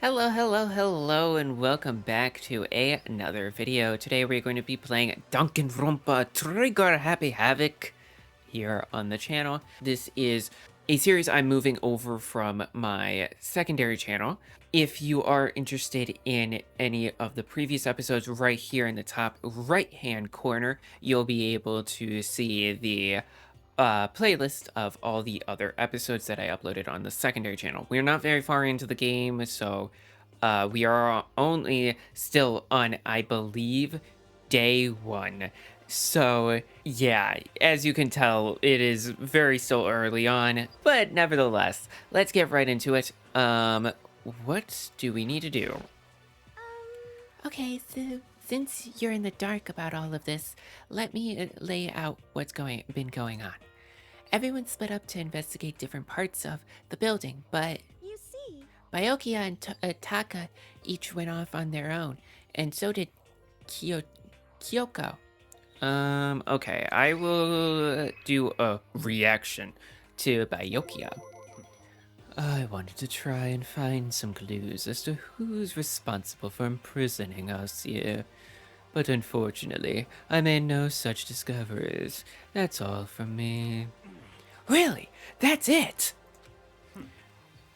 Hello, hello, hello, and welcome back to another video. Today we're going to be playing Danganronpa Trigger Happy Havoc here on the channel. This is a series I'm moving over from my secondary channel. If you are interested in any of the previous episodes, right here in the top right-hand corner, you'll be able to see the playlist of all the other episodes that I uploaded on the secondary channel. We're not very far into the game, so we are only still on, I believe, day 1. So yeah, as you can tell, it is very still early on, but nevertheless, let's get right into it. What do we need to do? Okay, so since you're in the dark about all of this, let me lay out what's been going on. Everyone split up to investigate different parts of the building, but You see, Byakuya and Taka each went off on their own, and so did Kyoko. Okay, I will do a reaction to Byakuya. I wanted to try and find some clues as to who's responsible for imprisoning us here. But unfortunately, I made no such discoveries. That's all from me. Really? That's it?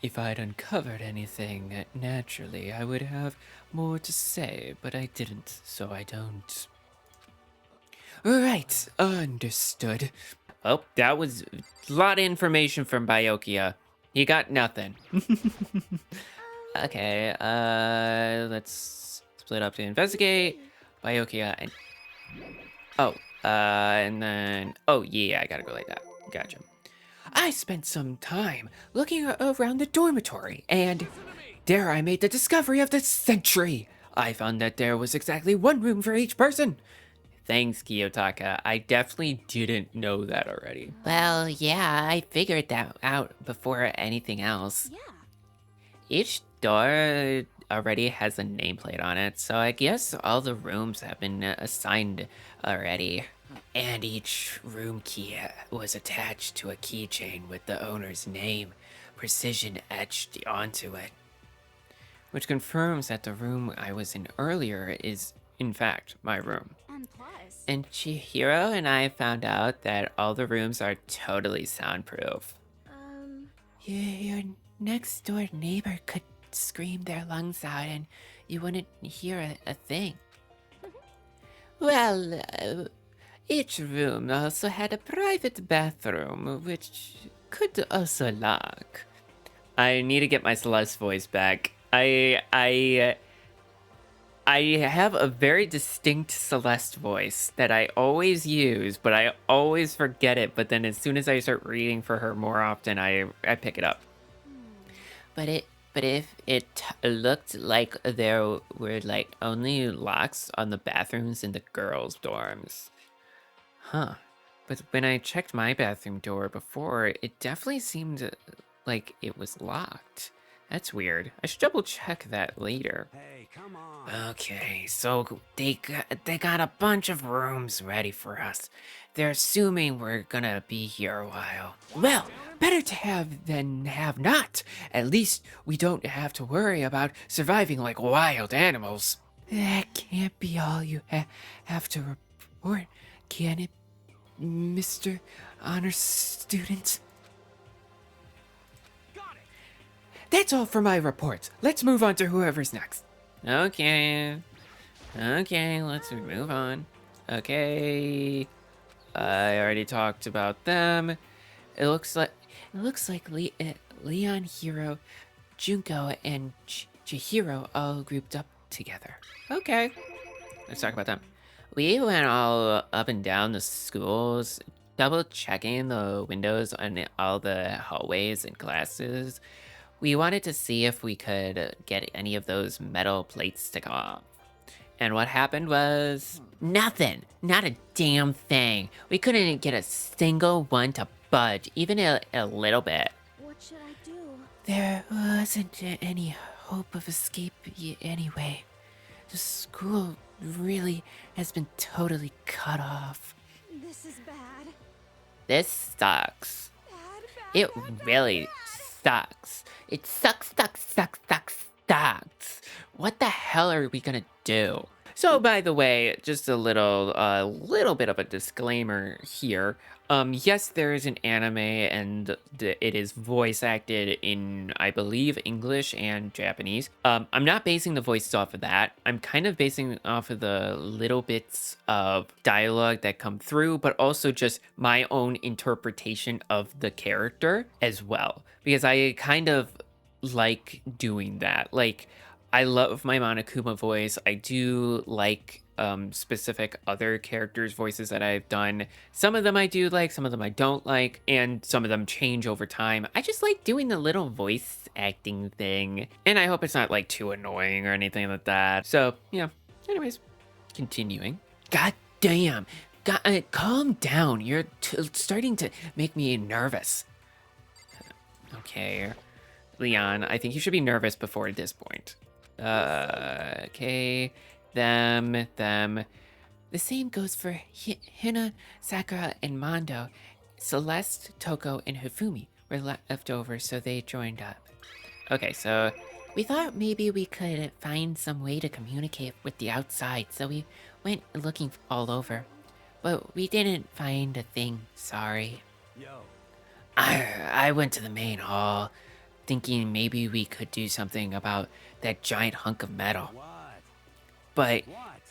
If I'd uncovered anything, naturally, I would have more to say, but I didn't, so I don't. Right, understood. Oh, that was a lot of information from Byakuya. He got nothing. Okay, let's split up to investigate. Byakuya and... Oh, and then... Oh, yeah, I gotta go like that. Gotcha. I spent some time looking around the dormitory, and there I made the discovery of the century. I found that there was exactly one room for each person. Thanks, Kiyotaka. I definitely didn't know that already. Well, yeah, I figured that out before anything else. yeah. Each door already has a nameplate on it, so I guess all the rooms have been assigned already. And each room key was attached to a keychain with the owner's name precision etched onto it. Which confirms that the room I was in earlier is, in fact, my room. And plus, And Chihiro and I found out that all the rooms are totally soundproof. Your next door neighbor could scream their lungs out and you wouldn't hear a thing. Well, each room also had a private bathroom, which could also lock. I need to get my Celeste voice back. I have a very distinct Celeste voice that I always use, but I always forget it. But then as soon as I start reading for her more often, I pick it up. But if it looked like there were like only locks on the bathrooms in the girls' dorms. Huh. But when I checked my bathroom door before, it definitely seemed like it was locked. That's weird. I should double check that later. Hey, come on. Okay, so they got a bunch of rooms ready for us. They're assuming we're gonna be here a while. Well, better to have than have not. At least we don't have to worry about surviving like wild animals. That can't be all you have to report, can it, Mr. Honor Student? Got it. That's all for my reports. Let's move on to whoever's next. Okay, let's move on. Okay, I already talked about them. It looks like Leon, Hiro, Junko, and Chihiro all grouped up together. Okay, let's talk about them. We went all up and down the schools, double checking the windows on all the hallways and classes. We wanted to see if we could get any of those metal plates to come off. And what happened was nothing. Not a damn thing. We couldn't get a single one to budge, even a little bit. what should I do? There wasn't any hope of escape anyway. The school really has been totally cut off. This is bad. This sucks. Bad, bad, It bad, really sucks. It sucks. that. What the hell are we gonna do? So, by the way, just a little bit of a disclaimer here. Yes, there is an anime, and it is voice acted in, I believe, English and Japanese. I'm not basing the voices off of that. I'm kind of basing it off of the little bits of dialogue that come through, but also just my own interpretation of the character as well, because I kind of like doing that. Like, I love my Monokuma voice. I do like specific other characters' voices that I've done. Some of them I do like, some of them I don't like, and some of them change over time. I just like doing the little voice acting thing, and I hope it's not like too annoying or anything like that. So, yeah. Anyways, continuing. God damn. God, calm down. You're starting to make me nervous. Okay. Leon, I think you should be nervous before this point. Okay. Them. The same goes for Hina, Sakura, and Mondo. Celeste, Toko, and Hifumi were left over, so they joined up. Okay, so we thought maybe we could find some way to communicate with the outside, so we went looking all over. But we didn't find a thing, sorry. I went to the main hall, thinking maybe we could do something about that giant hunk of metal. But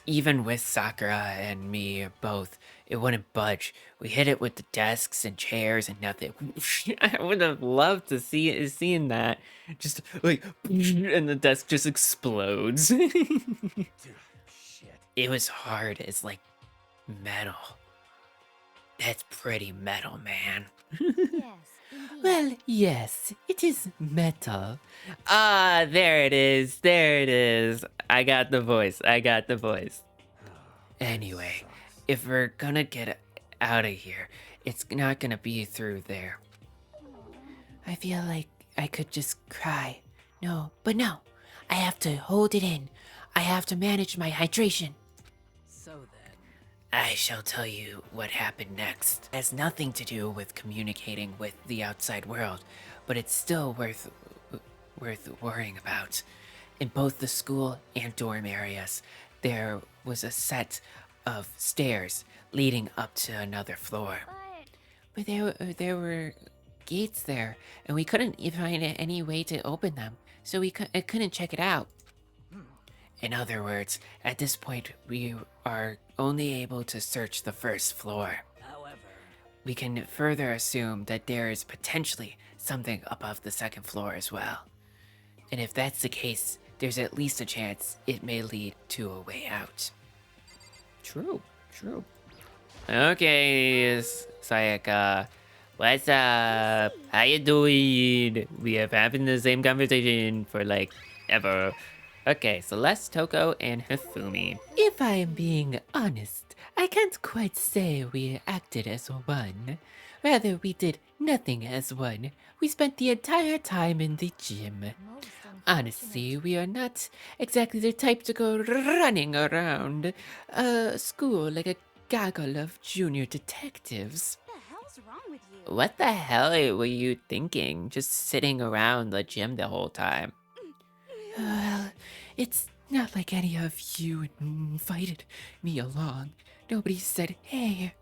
even with Sakura and me both, it wouldn't budge. We hit it with the desks and chairs and nothing. I would have loved to seeing that. Just like, and the desk just explodes. It was hard as like metal. That's pretty metal, man. Yes, indeed. Well, yes, it is metal. Ah, there it is. There it is. I got the voice. Anyway, if we're gonna get out of here, it's not gonna be through there. I feel like I could just cry. No, I have to hold it in. I have to manage my hydration. So then, I shall tell you what happened next. It has nothing to do with communicating with the outside world, but it's still worth worrying about. In both the school and dorm areas, there was a set of stairs leading up to another floor. But But there were gates there, and we couldn't find any way to open them, so we couldn't check it out. In other words, at this point, we are only able to search the first floor. however, We can further assume that there is potentially something above the second floor as well. And if that's the case, there's at least a chance it may lead to a way out. True. Okay, Sayaka. What's up? How you doing? We have having the same conversation for like ever. Okay, Celeste, Toko, and Hifumi. If I am being honest, I can't quite say we acted as one. Rather, we did nothing as one. We spent the entire time in the gym. most Honestly, we are not exactly the type to go running around school like a gaggle of junior detectives. What the hell's wrong with you? What the hell were you thinking, just sitting around the gym the whole time? Well, it's not like any of you invited me along. Nobody said, hey,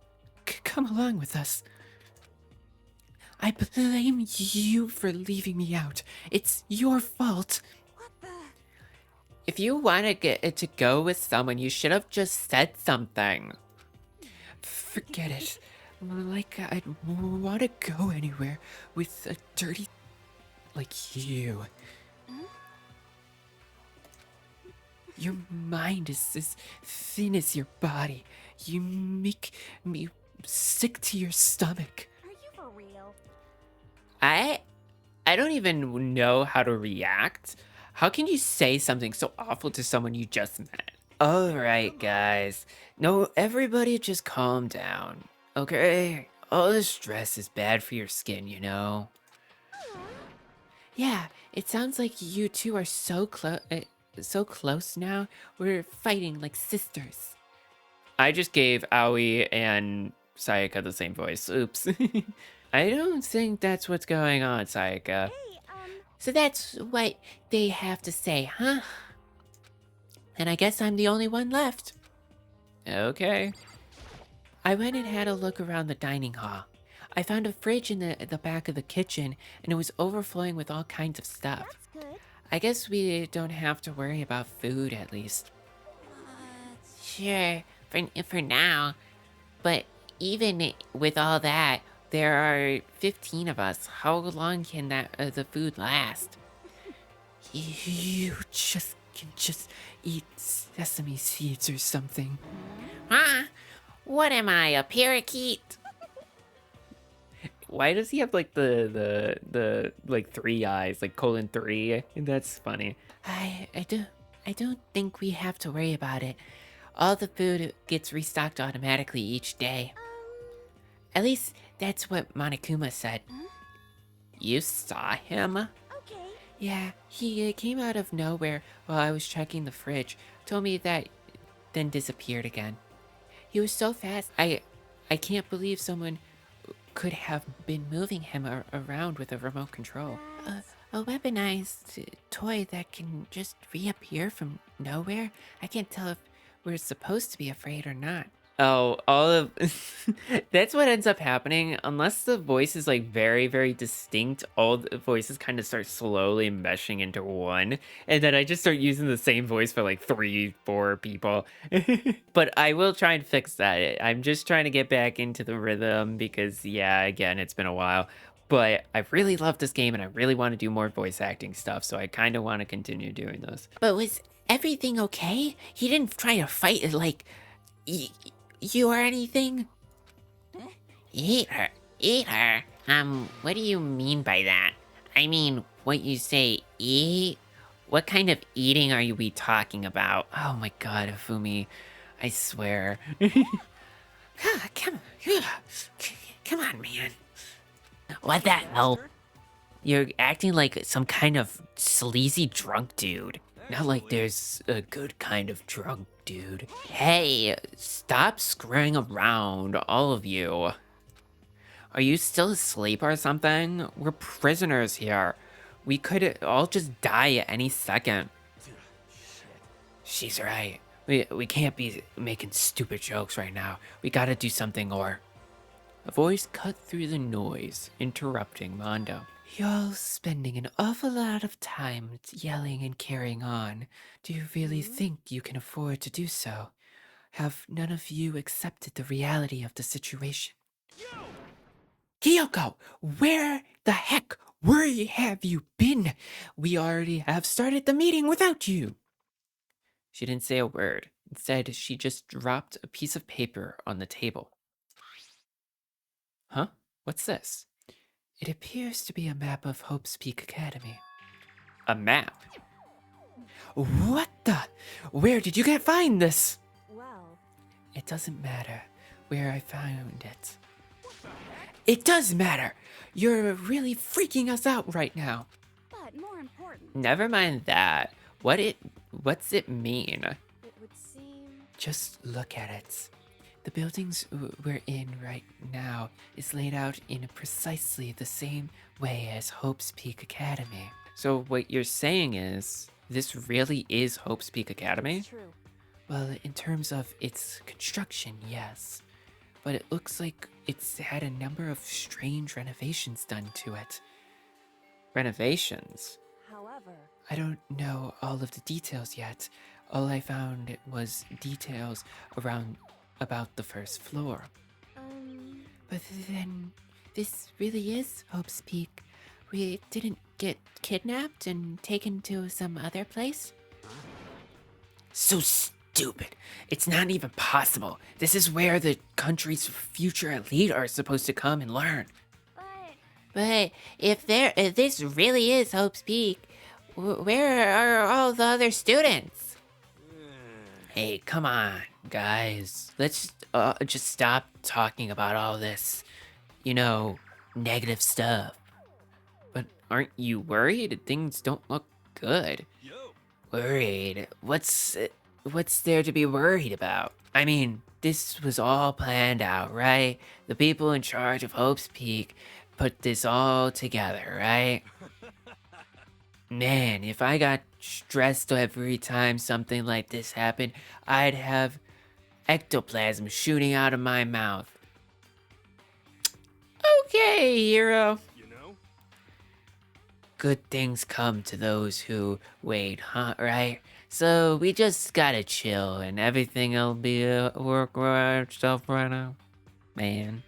come along with us. I blame you for leaving me out. It's your fault. What the? If you want to get to go with someone, you should have just said something. Forget it. Like I'd want to go anywhere with a dirty like you. Your mind is as thin as your body. You make me sick to your stomach. Are you for real? I don't even know how to react. How can you say something so awful to someone you just met? Alright, guys. No, everybody just calm down, okay? All the stress is bad for your skin, you know? Yeah, it sounds like you two are so close now. We're fighting like sisters. I just gave Aoi and Sayaka the same voice. Oops. I don't think that's what's going on, Sayaka. Hey, So that's what they have to say, huh? And I guess I'm the only one left. Okay. I went and had a look around the dining hall. I found a fridge in the back of the kitchen, and it was overflowing with all kinds of stuff. That's good. I guess we don't have to worry about food, at least. Sure, for now. But even with all that, there are 15 of us. How long can the food last? You can just eat sesame seeds or something. Huh? What am I, a parakeet? Why does he have like the like 3 eyes, like :3? That's funny. I don't think we have to worry about it. All the food gets restocked automatically each day. At least that's what Monokuma said. Huh? You saw him? Okay. Yeah, he came out of nowhere while I was checking the fridge. Told me that, then disappeared again. He was so fast. I can't believe someone could have been moving him around with a remote control. A weaponized toy that can just reappear from nowhere? I can't tell if we're supposed to be afraid or not. Oh, all of that's what ends up happening. Unless the voice is like very, very distinct, all the voices kind of start slowly meshing into one. And then I just start using the same voice for like 3, 4 people. But I will try and fix that. I'm just trying to get back into the rhythm because, yeah, again, it's been a while. But I really love this game and I really want to do more voice acting stuff. So I kind of want to continue doing those. But was everything okay? He didn't try to fight like you or anything? Eat her. Eat her? What do you mean by that? I mean, what you say, eat? What kind of eating are we talking about? Oh my god, Afumi. I swear. Come on, man. What the hell? You're acting like some kind of sleazy drunk dude. Not like there's a good kind of drunk dude. Hey, stop screwing around, all of you. Are you still asleep or something? We're prisoners here. We could all just die at any second. She's right. We can't be making stupid jokes right now. We gotta do something or... A voice cut through the noise, interrupting Mondo. You're spending an awful lot of time yelling and carrying on. Do you really think you can afford to do so? Have none of you accepted the reality of the situation? Kyoko, where the heck have you been? We already have started the meeting without you. She didn't say a word. Instead, she just dropped a piece of paper on the table. Huh? What's this? It appears to be a map of Hope's Peak Academy. A map? What the? Where did you find this? Well, It doesn't matter where I found it. It does matter! You're really freaking us out right now. but more important, Never mind that. What's it mean? it would seem. Just look at it. The buildings we're in right now is laid out in precisely the same way as Hope's Peak Academy. So what you're saying is, this really is Hope's Peak Academy? It's true. Well, in terms of its construction, yes. But it looks like it's had a number of strange renovations done to it. Renovations? However, I don't know all of the details yet. All I found was details about the first floor. But then, this really is Hope's Peak. We didn't get kidnapped and taken to some other place? So stupid. It's not even possible. This is where the country's future elite are supposed to come and learn. But if this really is Hope's Peak, where are all the other students? Hey, come on, guys. Let's just stop talking about all this, negative stuff. But aren't you worried? Things don't look good. Worried? What's there to be worried about? I mean, this was all planned out, right? The people in charge of Hope's Peak put this all together, right? Man, if I got stressed every time something like this happened, I'd have ectoplasm shooting out of my mouth. Okay, hero. Good things come to those who wait, huh? Right? So we just gotta chill and everything'll be work right stuff right now. Man.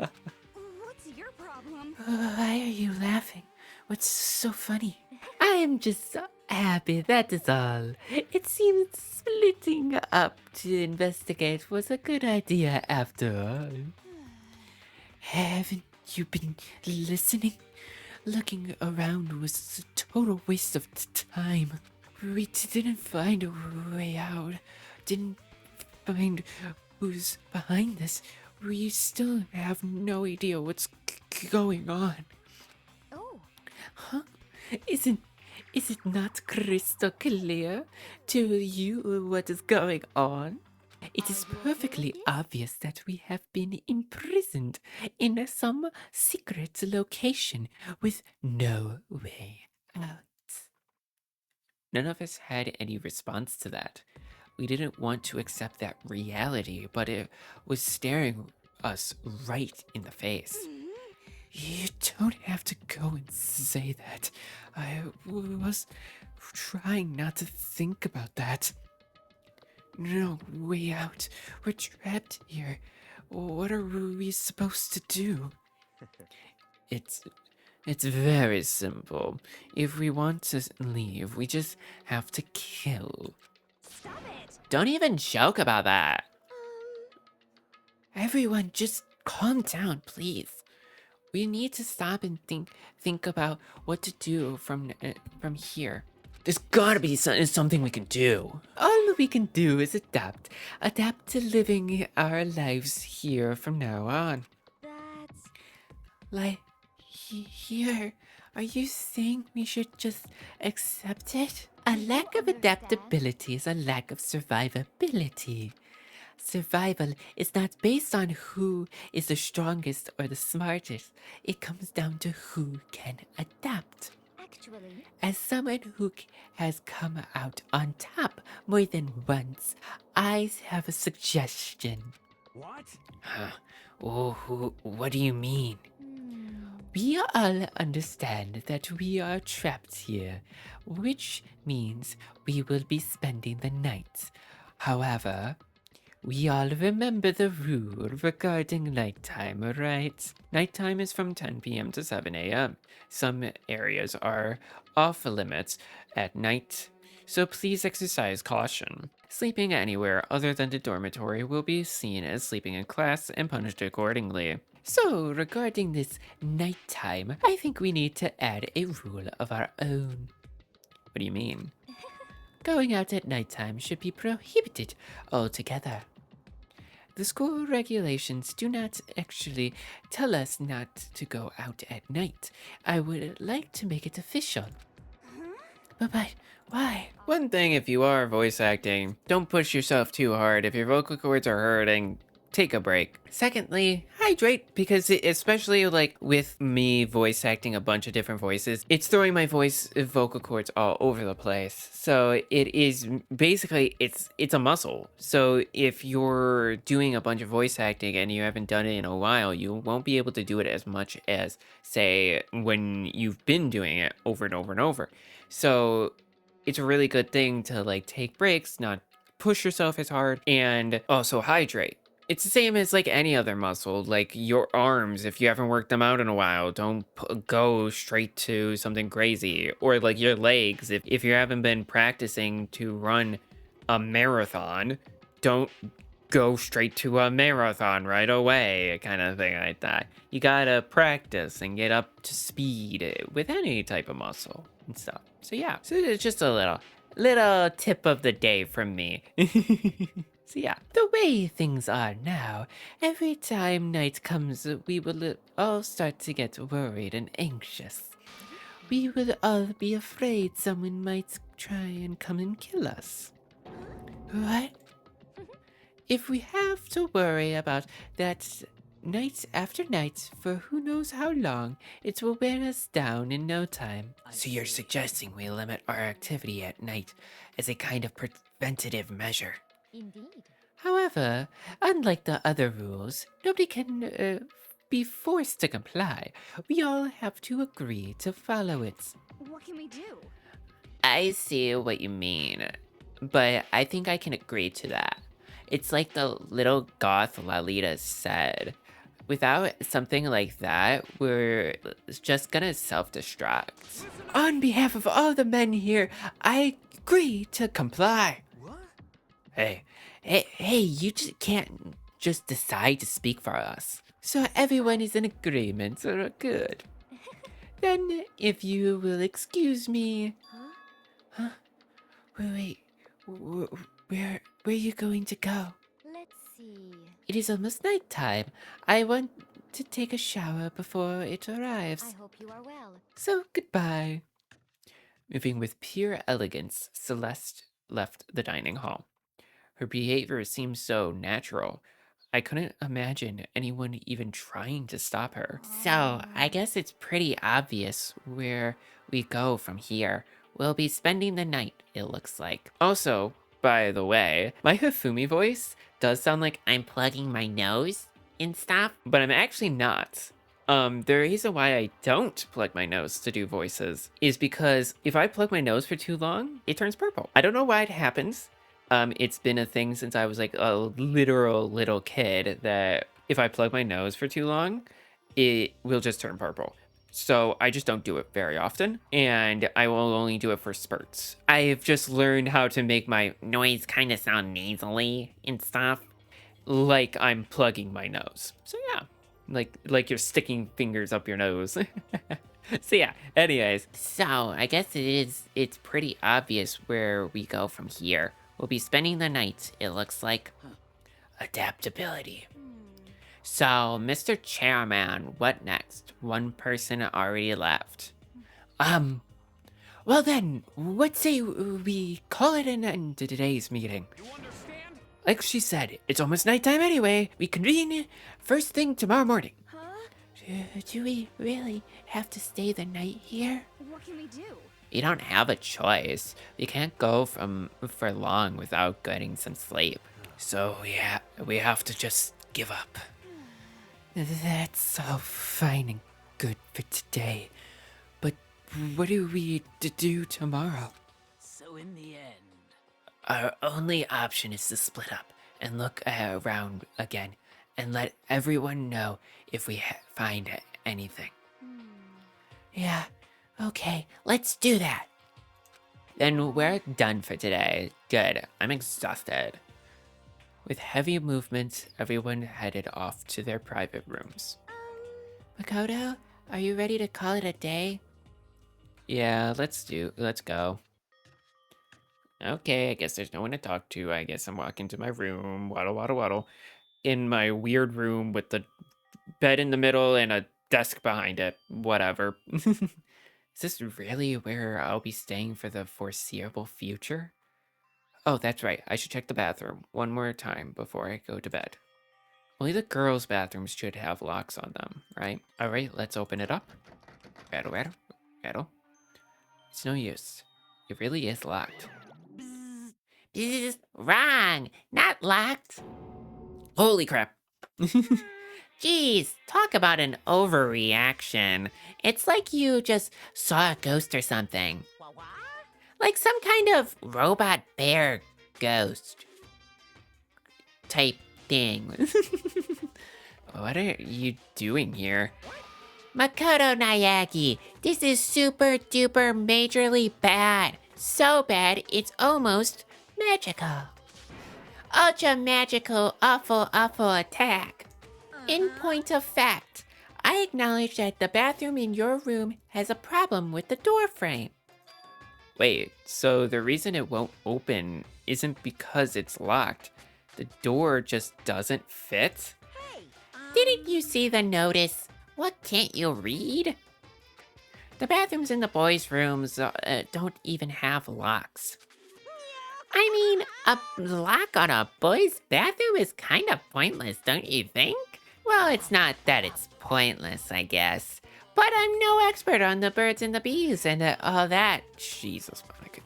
What's your problem? Why are you laughing? What's so funny? I am just so happy, that is all. It seems splitting up to investigate was a good idea after all. Haven't you been listening? Looking around was a total waste of time. We didn't find a way out. Didn't find who's behind this. We still have no idea what's going on. Oh, Huh? Is it not crystal clear to you what is going on? It is perfectly obvious that we have been imprisoned in some secret location with no way out. None of us had any response to that. We didn't want to accept that reality, but it was staring us right in the face. You don't have to go and say that. I was trying not to think about that. No way out. We're trapped here. What are we supposed to do? It's very simple. If we want to leave, we just have to kill. stop it. Don't even joke about that. Everyone, just calm down, please. We need to stop and think about what to do from here. There's gotta be something we can do. All we can do is adapt to living our lives here from now on. That's Like here, are you saying we should just accept it? A lack of adaptability is a lack of survivability. Survival is not based on who is the strongest or the smartest. It comes down to who can adapt. actually. As someone who has come out on top more than once, I have a suggestion. What? Huh? Oh, what do you mean? Hmm. We all understand that we are trapped here, which means we will be spending the night. However, we all remember the rule regarding nighttime, right? Nighttime is from 10 p.m. to 7 a.m. Some areas are off limits at night, so please exercise caution. Sleeping anywhere other than the dormitory will be seen as sleeping in class and punished accordingly. So, regarding this nighttime, I think we need to add a rule of our own. What do you mean? Going out at nighttime should be prohibited altogether. The school regulations do not actually tell us not to go out at night. I would like to make it official. But why? One thing, if you are voice acting, don't push yourself too hard. If your vocal cords are hurting, take a break. Secondly, hydrate, because especially like with me voice acting a bunch of different voices, it's throwing my vocal cords all over the place. So it is basically, it's a muscle. So if you're doing a bunch of voice acting and you haven't done it in a while, you won't be able to do it as much as, say, when you've been doing it over and over and over. So it's a really good thing to like take breaks, not push yourself as hard, and also hydrate. It's the same as like any other muscle, like your arms. If you haven't worked them out in a while, don't go straight to something crazy. Or like your legs, if you haven't been practicing to run a marathon, don't go straight to a marathon right away, kind of thing like that. You gotta practice and get up to speed with any type of muscle and stuff. So yeah, so it's just a little tip of the day from me. So yeah, the way things are now, every time night comes, we will all start to get worried and anxious. We will all be afraid someone might try and come and kill us. Right? If we have to worry about that nights after nights for who knows how long, it will wear us down in no time. So you're suggesting we limit our activity at night as a kind of preventative measure. Indeed. However, unlike the other rules, nobody can be forced to comply. We all have to agree to follow it. What can we do? I see what you mean, but I think I can agree to that. It's like the little goth Lalita said. Without something like that, we're just gonna self-destruct. On behalf of all the men here, I agree to comply. What? Hey, you just can't just decide to speak for us. So everyone is in agreement, so good. Then, if you will excuse me. Huh? Wait, where are you going to go? Let's see. It is almost nighttime. I want to take a shower before it I arrives. hope you are well. So, goodbye. Moving with pure elegance, Celeste left the dining hall. Her behavior seemed so natural. I couldn't imagine anyone even trying to stop her. So, I guess it's pretty obvious where we go from here. We'll be spending the night, it looks like. Also, by the way, my Hifumi voice does sound like I'm plugging my nose and stuff, but I'm actually not. The reason why I don't plug my nose to do voices is because if I plug my nose for too long, it turns purple. I don't know why it happens. It's been a thing since I was like a literal little kid that if I plug my nose for too long, it will just turn purple. So I just don't do it very often, and I will only do it for spurts. I've just learned how to make my noise kind of sound nasally and stuff, like I'm plugging my nose. So yeah, like you're sticking fingers up your nose. So yeah, anyways. So I guess it's pretty obvious where we go from here. We'll be spending the night, it looks like. Adaptability. So, Mr. Chairman, what next? One person already left. Well then, what say we call it an end to today's meeting? You understand? Like she said, it's almost nighttime anyway. We convene first thing tomorrow morning. Huh? Do we really have to stay the night here? What can we do? We don't have a choice. We can't go for long without getting some sleep. So we have to just give up. That's all fine and good for today. But what do we do tomorrow? So in the end, Our only option is to split up and look around again and let everyone know if we find anything. Yeah, okay, let's do that. Then we're done for today. Good, I'm exhausted. With heavy movements, everyone headed off to their private rooms. Makoto, are you ready to call it a day? Yeah, let's go. Okay, I guess there's no one to talk to. I guess I'm walking to my room. Waddle, waddle, waddle. In my weird room with the bed in the middle and a desk behind it. Whatever. Is this really where I'll be staying for the foreseeable future? Oh, that's right. I should check the bathroom one more time before I go to bed. Only the girls' bathrooms should have locks on them, right? All right, let's open it up. Rattle, rattle, rattle. It's no use. It really is locked. Bzzz, wrong. Not locked. Holy crap. Jeez, talk about an overreaction. It's like you just saw a ghost or something. What? Like some kind of robot bear ghost type thing. What are you doing here? Makoto Nayaki, this is super duper majorly bad. So bad, it's almost magical. Ultra magical, awful attack. In point of fact, I acknowledge that the bathroom in your room has a problem with the door frame. Wait, so the reason it won't open isn't because it's locked. The door just doesn't fit? Hey! Didn't you see the notice? What can't you read? The bathrooms in the boys' rooms don't even have locks. I mean, a lock on a boy's bathroom is kind of pointless, don't you think? Well, it's not that it's pointless, I guess. But I'm no expert on the birds and the bees and all that. Jesus, Monica.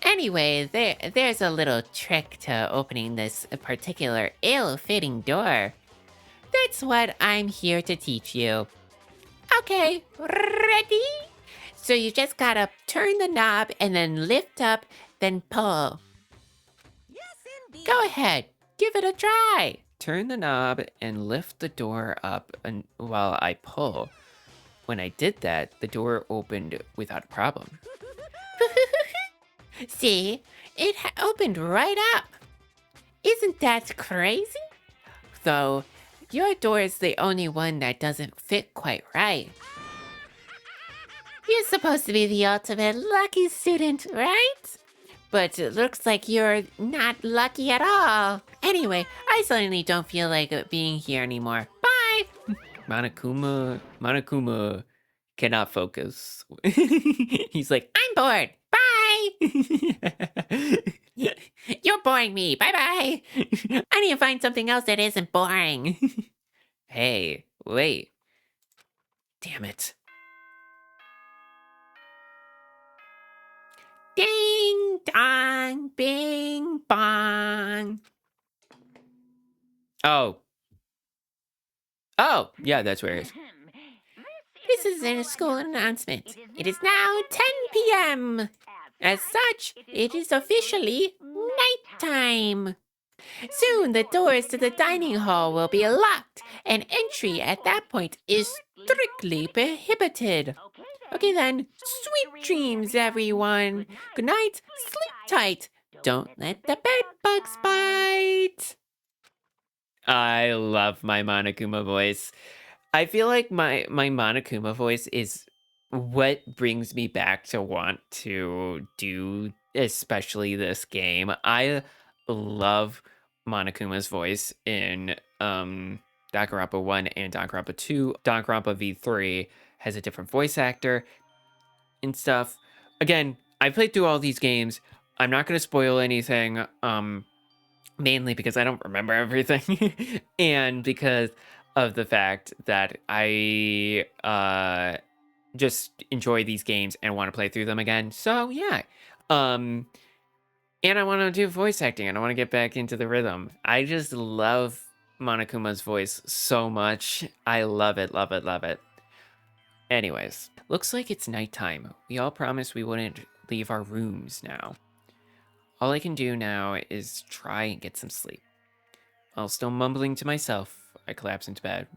Anyway, there's a little trick to opening this particular ill-fitting door. That's what I'm here to teach you. Okay, ready? So you just gotta turn the knob and then lift up, then pull. Yes, indeed. Go ahead, give it a try. Turn the knob and lift the door up while I pull. When I did that, the door opened without a problem. See, it opened right up. Isn't that crazy? Though, your door is the only one that doesn't fit quite right. You're supposed to be the ultimate lucky student, right? But it looks like you're not lucky at all. Anyway, I suddenly don't feel like being here anymore. Bye! Monokuma cannot focus. He's like, I'm bored. Bye! You're boring me. Bye-bye. I need to find something else that isn't boring. Hey, wait. Damn it. Ding dong, bing bong. Oh. Oh, yeah, that's where it is. This is a school announcement. It is now 10 p.m. As such, it is officially nighttime. Soon the doors to the dining hall will be locked, and entry at that point is strictly prohibited. Okay then, sweet dreams, everyone. Good night, sleep tight. Don't let the bed bugs bite. I love my Monokuma voice. I feel like my Monokuma voice is what brings me back to want to do especially this game. I love Monokuma's voice in Danganronpa 1 and Danganronpa 2. Danganronpa V3 has a different voice actor and stuff. Again, I played through all these games. I'm not going to spoil anything, mainly because I don't remember everything and because of the fact that I just enjoy these games and want to play through them again. So, yeah. And I want to do voice acting and I want to get back into the rhythm. I just love Monokuma's voice so much. I love it, love it, love it. Anyways, looks like it's nighttime. We all promised we wouldn't leave our rooms now. All I can do now is try and get some sleep. While still mumbling to myself, I collapse into bed.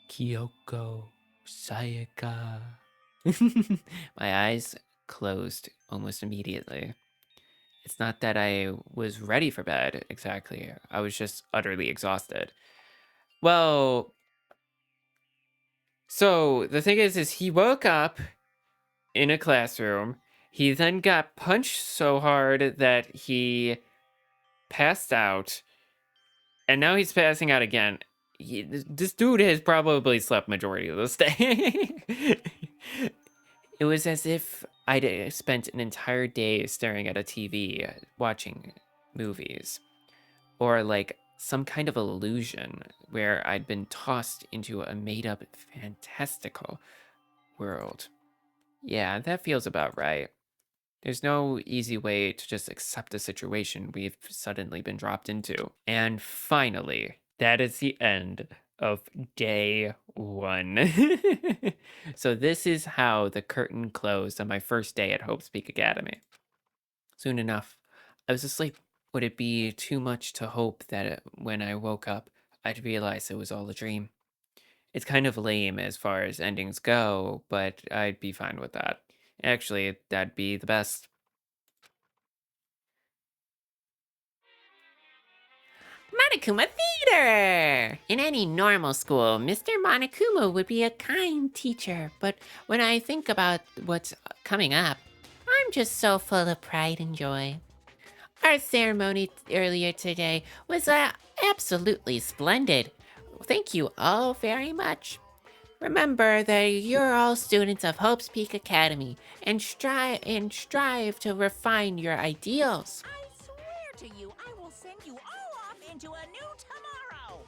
Kyoko, Sayaka. My eyes closed almost immediately. It's not that I was ready for bed, exactly. I was just utterly exhausted. Well, so the thing is he woke up in a classroom. He then got punched so hard that he passed out. And now he's passing out again. This dude has probably slept majority of this day. It was as if I'd spent an entire day staring at a TV, watching movies. Or like some kind of illusion where I'd been tossed into a made-up fantastical world. Yeah, that feels about right. There's no easy way to just accept the situation we've suddenly been dropped into. And finally, that is the end of day 1. So this is how the curtain closed on my first day at Hope's Peak Academy. Soon enough, I was asleep. Would it be too much to hope that when I woke up, I'd realize it was all a dream? It's kind of lame as far as endings go, but I'd be fine with that. Actually, that'd be the best. Monokuma Theater! In any normal school, Mr. Monokuma would be a kind teacher, but when I think about what's coming up, I'm just so full of pride and joy. Our ceremony earlier today was absolutely splendid. Thank you all very much. Remember that you're all students of Hope's Peak Academy and strive to refine your ideals. I swear to you, I will send you all off into a new tomorrow.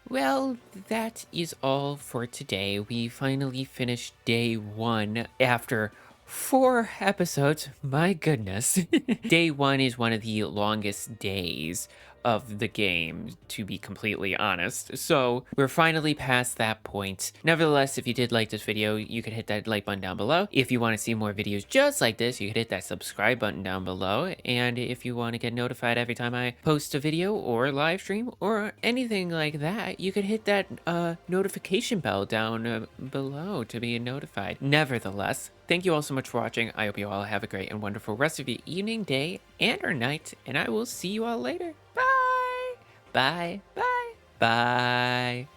Well, that is all for today. We finally finished day 1 after 4 episodes. My goodness. Day 1 is one of the longest days of the game, to be completely honest. So we're finally past that point. Nevertheless, if you did like this video, you could hit that like button down below. If you want to see more videos just like this, you could hit that subscribe button down below. And if you want to get notified every time I post a video or live stream or anything like that, you could hit that notification bell down below to be notified. Nevertheless, thank you all so much for watching. I hope you all have a great and wonderful rest of your evening, day, and or night, and I will see you all later. Bye! Bye, bye, bye.